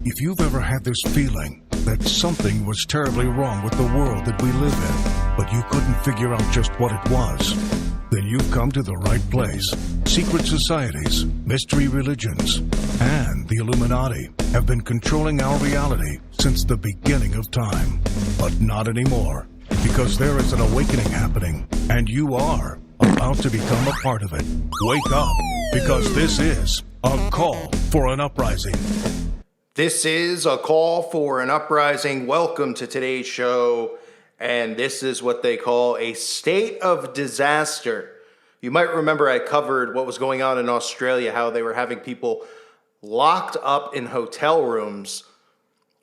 If you've ever had this feeling that something was terribly wrong with the world that we live in, but you couldn't figure out just what it was, then you've come to the right place. Secret societies, mystery religions, and the Illuminati have been controlling our reality since the beginning of time. But not anymore, because there is an awakening happening, and you are about to become a part of it. Wake up, because this is a call for an uprising. This is a call for an uprising. Welcome to today's show, and this is what they call a state of disaster. You might remember I covered what was going on in Australia, how they were having people locked up in hotel rooms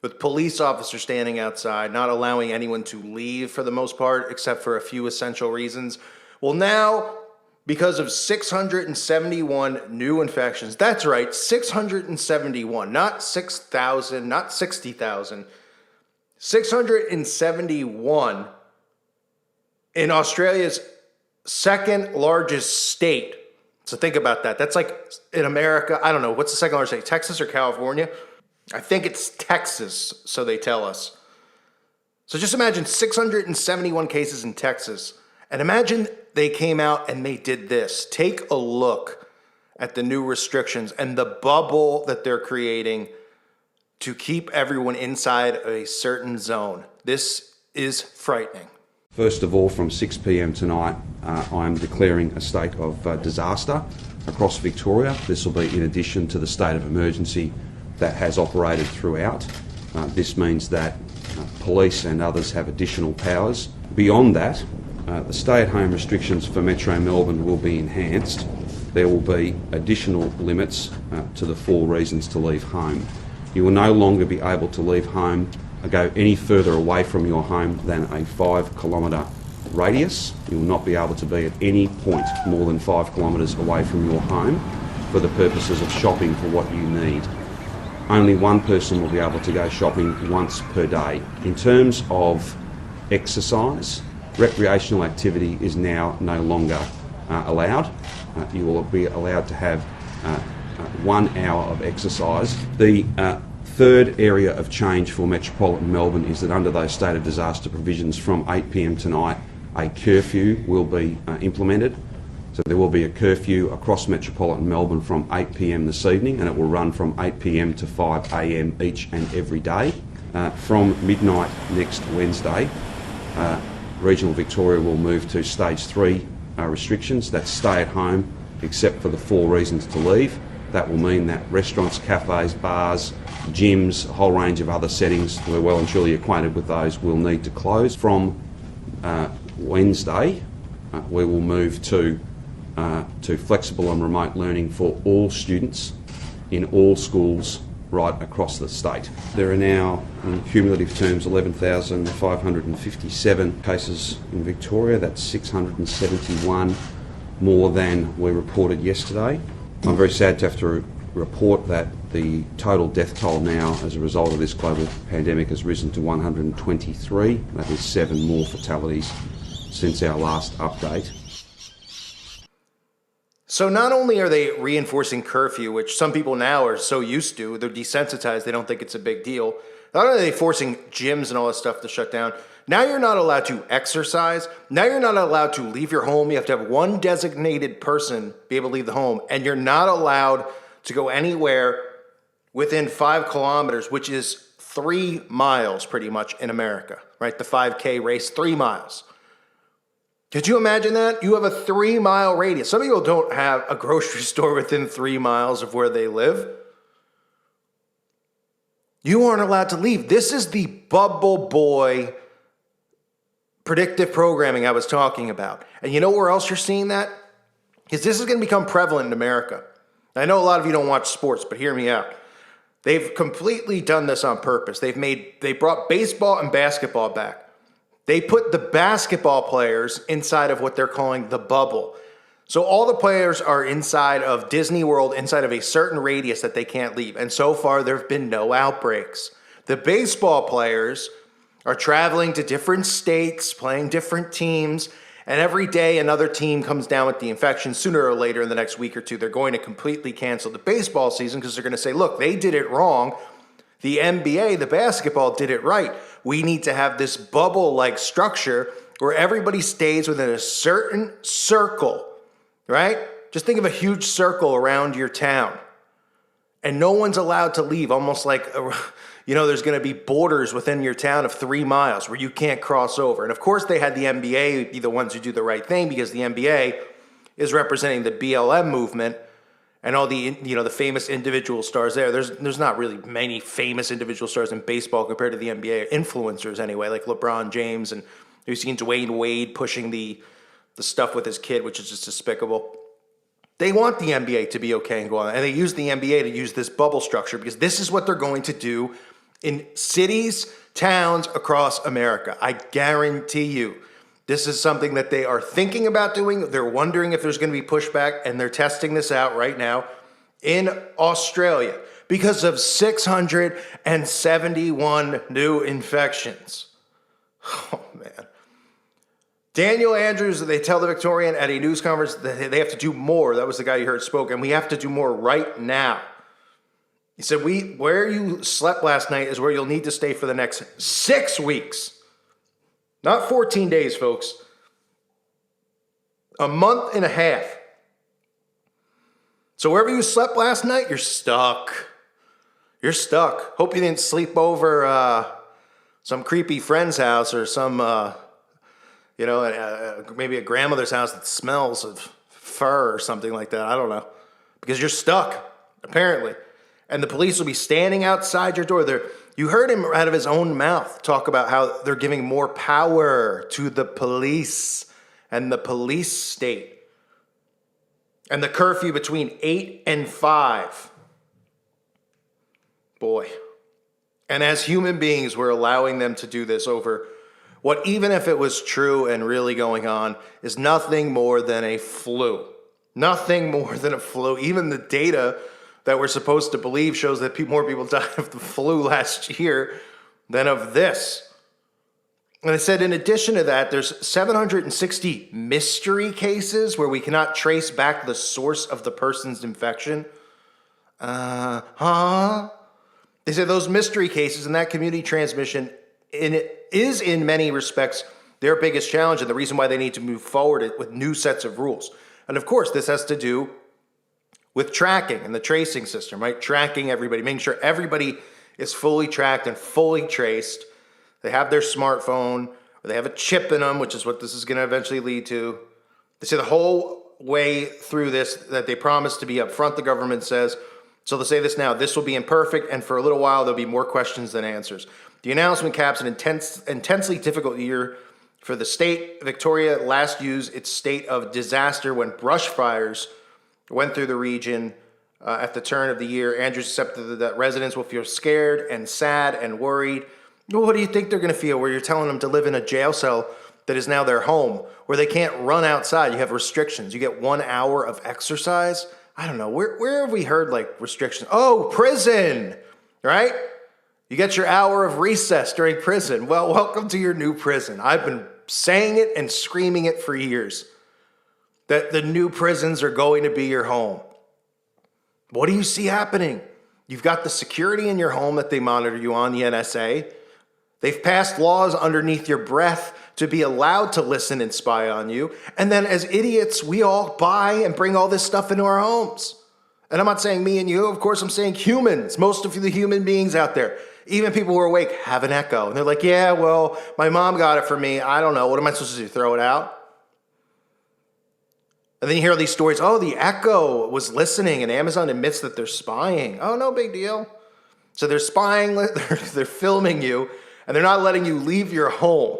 with police officers standing outside, not allowing anyone to leave for the most part, except for a few essential reasons. Well, now, because of 671 new infections. That's right, 671, not 6,000, not 60,000. 671 in Australia's second largest state. So think about that. That's like in America, I don't know, what's the second largest state, Texas or California? I think it's Texas, so they tell us. So just imagine 671 cases in Texas. And imagine they came out and they did this. Take a look at the new restrictions and the bubble that they're creating to keep everyone inside a certain zone. This is frightening. First of all, from 6 p.m. tonight, I'm declaring a state of disaster across Victoria. This will be in addition to the state of emergency that has operated throughout. This means that police and others have additional powers. Beyond that, the stay-at-home restrictions for Metro Melbourne will be enhanced. There will be additional limits to the 4 reasons to leave home. You will no longer be able to leave home or go any further away from your home than a 5-kilometre radius. You will not be able to be at any point more than 5 kilometres away from your home for the purposes of shopping for what you need. Only one person will be able to go shopping once per day. In terms of exercise, recreational activity is now no longer allowed. You will be allowed to have 1 hour of exercise. The third area of change for Metropolitan Melbourne is that under those state of disaster provisions from 8 p.m. tonight, a curfew will be implemented. So there will be a curfew across Metropolitan Melbourne from 8 p.m. this evening, and it will run from 8 p.m. to 5 a.m. each and every day. From midnight next Wednesday, Regional Victoria will move to stage 3 restrictions. That's stay at home except for the 4 reasons to leave. That will mean that restaurants, cafes, bars, gyms, a whole range of other settings, we're well and truly acquainted with those, will need to close. From Wednesday, we will move to flexible and remote learning for all students in all schools right across the state. There are now, in cumulative terms, 11,557 cases in Victoria. That's 671 more than we reported yesterday. I'm very sad to have to report that the total death toll now as a result of this global pandemic has risen to 123. That is 7 more fatalities since our last update. So not only are they reinforcing curfew, which some people now are so used to, they're desensitized, they don't think it's a big deal. Not only are they forcing gyms and all this stuff to shut down, now you're not allowed to exercise. Now you're not allowed to leave your home. You have to have one designated person be able to leave the home, and you're not allowed to go anywhere within 5 kilometers, which is 3 miles pretty much in America, right? The 5K race, 3 miles. Could you imagine that? You have a 3-mile radius. Some people don't have a grocery store within 3 miles of where they live. You aren't allowed to leave. This is the bubble boy predictive programming I was talking about. And you know where else you're seeing that? Because this is going to become prevalent in America. I know a lot of you don't watch sports, but hear me out. They've completely done this on purpose. They brought baseball and basketball back. They put the basketball players inside of what they're calling the bubble. So all the players are inside of Disney World, inside of a certain radius that they can't leave. And so far, there have been no outbreaks. The baseball players are traveling to different states, playing different teams, and every day another team comes down with the infection. Sooner or later in the next week or two, they're going to completely cancel the baseball season because they're going to say, look, they did it wrong. The NBA, the basketball, did it right. We need to have this bubble-like structure where everybody stays within a certain circle, right? Just think of a huge circle around your town. And no one's allowed to leave, almost like, there's going to be borders within your town of 3 miles where you can't cross over. And of course, they had the NBA be the ones who do the right thing, because the NBA is representing the BLM movement and all the, the famous individual stars there. There's not really many famous individual stars in baseball compared to the NBA, influencers anyway, like LeBron James, and we've seen Dwayne Wade pushing the stuff with his kid, which is just despicable. They want the NBA to be okay and go on. And they use the NBA to use this bubble structure because this is what they're going to do in cities, towns across America. I guarantee you, this is something that they are thinking about doing. They're wondering if there's going to be pushback, and they're testing this out right now in Australia because of 671 new infections. Oh, man. Daniel Andrews, they tell the Victorian at a news conference that they have to do more. That was the guy you heard spoke, and we have to do more right now. He said, where you slept last night is where you'll need to stay for the next 6 weeks. Not 14 days, folks. A month and a half. So wherever you slept last night, you're stuck. You're stuck. Hope you didn't sleep over some creepy friend's house or some... maybe a grandmother's house that smells of fur or something like that. I don't know. Because you're stuck, apparently. And the police will be standing outside your door. You heard him out of his own mouth talk about how they're giving more power to the police and the police state. And the curfew between 8 and 5. Boy. And as human beings, we're allowing them to do this over what, even if it was true and really going on, is nothing more than a flu. Nothing more than a flu. Even the data that we're supposed to believe shows that more people died of the flu last year than of this. And they said in addition to that, there's 760 mystery cases where we cannot trace back the source of the person's infection. They said those mystery cases and that community transmission is in many respects their biggest challenge and the reason why they need to move forward with new sets of rules. And of course, this has to do with tracking and the tracing system, right? Tracking everybody, making sure everybody is fully tracked and fully traced. They have their smartphone, or they have a chip in them, which is what this is going to eventually lead to. They say the whole way through this that they promise to be upfront, the government says. So they'll say this now, this will be imperfect, and for a little while, there'll be more questions than answers. The announcement caps an intensely difficult year for the state. Victoria last used its state of disaster when brush fires went through the region at the turn of the year. Andrews accepted that residents will feel scared and sad and worried. Well, what do you think they're going to feel where you're telling them to live in a jail cell that is now their home, where they can't run outside? You have restrictions. You get 1 hour of exercise. I don't know. Where have we heard like restrictions? Oh, prison, right? You get your hour of recess during prison. Well, welcome to your new prison. I've been saying it and screaming it for years, that the new prisons are going to be your home. What do you see happening? You've got the security in your home that they monitor you on, the NSA. They've passed laws underneath your breath to be allowed to listen and spy on you. And then as idiots, we all buy and bring all this stuff into our homes. And I'm not saying me and you, of course, I'm saying humans. Most of the human beings out there, even people who are awake, have an Echo. And they're like, yeah, well, my mom got it for me. I don't know. What am I supposed to do? Throw it out? And then you hear all these stories. Oh, the Echo was listening and Amazon admits that they're spying. Oh, no big deal. So they're spying, they're filming you, and they're not letting you leave your home.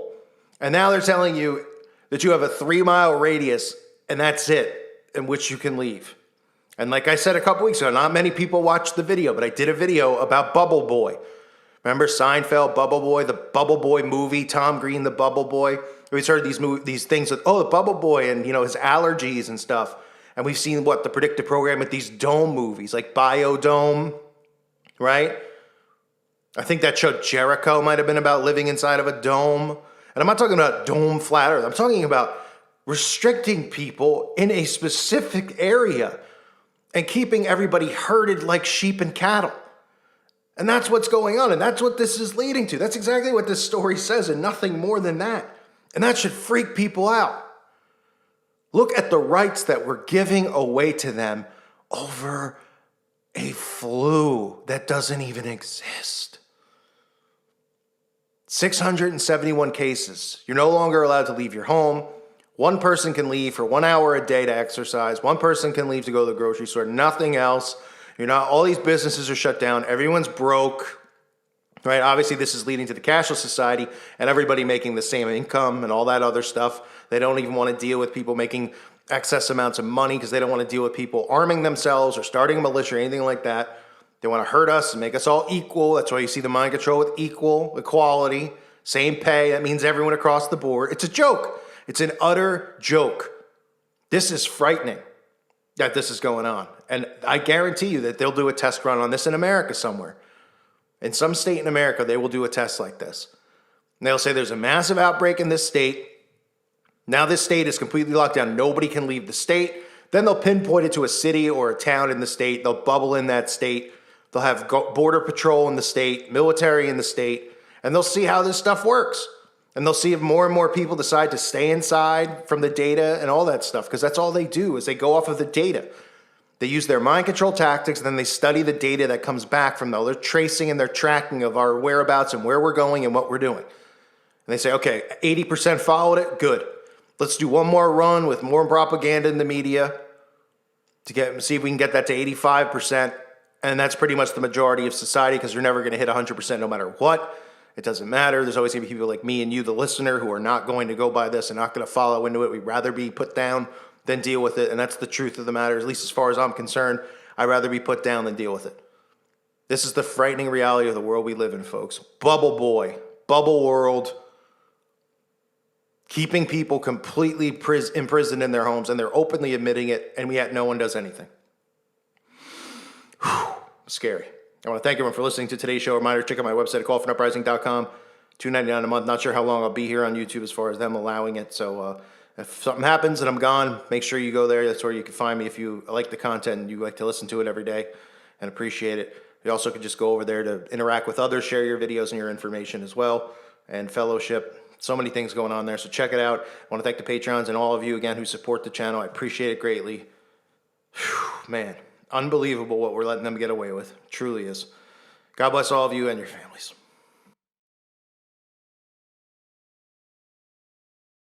And now they're telling you that you have a 3-mile radius, and that's it, in which you can leave. And like I said a couple weeks ago, not many people watched the video, but I did a video about Bubble Boy. Remember Seinfeld, Bubble Boy, the Bubble Boy movie, Tom Green, the Bubble Boy? We've heard these things that, oh, the Bubble Boy and, his allergies and stuff. And we've seen, the predictive program with these dome movies, like Biodome, right? I think that show Jericho might have been about living inside of a dome. And I'm not talking about dome flat earth. I'm talking about restricting people in a specific area and keeping everybody herded like sheep and cattle. And that's what's going on, and that's what this is leading to. That's exactly what this story says, and nothing more than that. And that should freak people out. Look at the rights that we're giving away to them over a flu that doesn't even exist. 671 cases. You're no longer allowed to leave your home. One person can leave for 1 hour a day to exercise. One person can leave to go to the grocery store. Nothing else. You're not. All these businesses are shut down. Everyone's broke. Right? Obviously, this is leading to the cashless society and everybody making the same income and all that other stuff. They don't even want to deal with people making excess amounts of money because they don't want to deal with people arming themselves or starting a militia or anything like that. They want to hurt us and make us all equal. That's why you see the mind control with equality, same pay. That means everyone across the board. It's a joke. It's an utter joke. This is frightening that this is going on. And I guarantee you that they'll do a test run on this in America somewhere. In some state in America, they will do a test like this. And they'll say there's a massive outbreak in this state. Now this state is completely locked down. Nobody can leave the state. Then they'll pinpoint it to a city or a town in the state. They'll bubble in that state. They'll have border patrol in the state, military in the state, and they'll see how this stuff works. And they'll see if more and more people decide to stay inside from the data and all that stuff, because that's all they do is they go off of the data. They use their mind control tactics, and then they study the data that comes back from them. They're tracing and they're tracking of our whereabouts and where we're going and what we're doing. And they say, okay, 80% followed it, good. Let's do one more run with more propaganda in the media to see if we can get that to 85%. And that's pretty much the majority of society because you're never going to hit 100% no matter what. It doesn't matter. There's always going to be people like me and you, the listener, who are not going to go by this and not going to follow into it. We'd rather be put down than deal with it. And that's the truth of the matter, at least as far as I'm concerned. I'd rather be put down than deal with it. This is the frightening reality of the world we live in, folks. Bubble boy, bubble world, keeping people completely imprisoned in their homes, and they're openly admitting it, and yet no one does anything. Whew, scary. I want to thank everyone for listening to today's show. Reminder, check out my website at callfornuprising.com. $2.99 a month. Not sure how long I'll be here on YouTube as far as them allowing it. So if something happens and I'm gone, make sure you go there. That's where you can find me if you like the content and you like to listen to it every day and appreciate it. You also can just go over there to interact with others, share your videos and your information as well, and fellowship. So many things going on there. So check it out. I want to thank the Patrons and all of you again who support the channel. I appreciate it greatly. Whew, man, unbelievable what we're letting them get away with. It truly is. God bless all of you and your families.